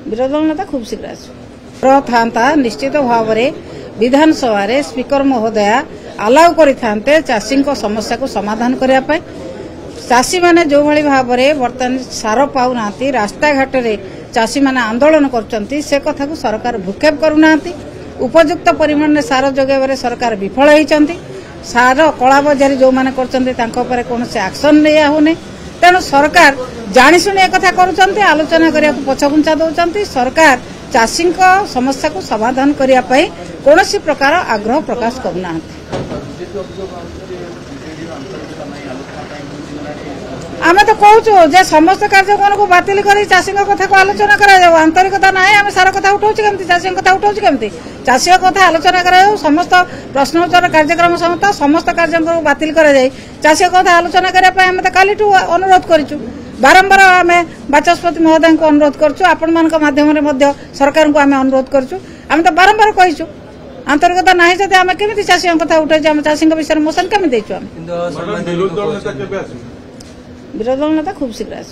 विरोधी दल नेता खूब शीघ्र था निश्चित भाव में विधानसभा स्पीकर महोदय अलाउ करते चाषी समस्या को समाधान करने चाषी मैंने जो भाई भाव में बर्तमान सार पाऊना रास्ता घाट रे चाषी मैंने आंदोलन कर कथा को सरकार भूक्षेप करूना उपयुक्त परिमाण में सार जोगे सरकार विफल होती सार कला बजारी जो मैंने कर कौन एक्शन लिया होने तेणु सरकार जाशुणी एक कथा कर आलोचना करने को पछघुंचा दौरान सरकार चाषी समस्या को समाधान करने कौन प्रकार आग्रह प्रकाश करना आम तो कहूँ जे समस्त कार्यक्रम को बातिल कर चाषी कथा को आलोचना करा आंतरिकता ना आम सारा कथा उठाऊ केमती चाषी कथा उठाऊ केमती चाषी कथा आलोचना करा समस्त प्रश्नोत्तर कार्यक्रम सहित समस्त कार्यक्रम बातिल कर चाषी कथा आलोचना करने आम तो काली अनुरोध करूँ बारंबार आम बाचस्पति महोदय को अनुरोध करूँ आपण माध्यम सरकार को आम अनुरोध करूँ आम तो बारंबार कहीचु आंतरिकता ना जब आम केमी चाषी कथा उठाई आम चाषी विषय मोशन केमी विरोधी दल नेता खूब शीघ्र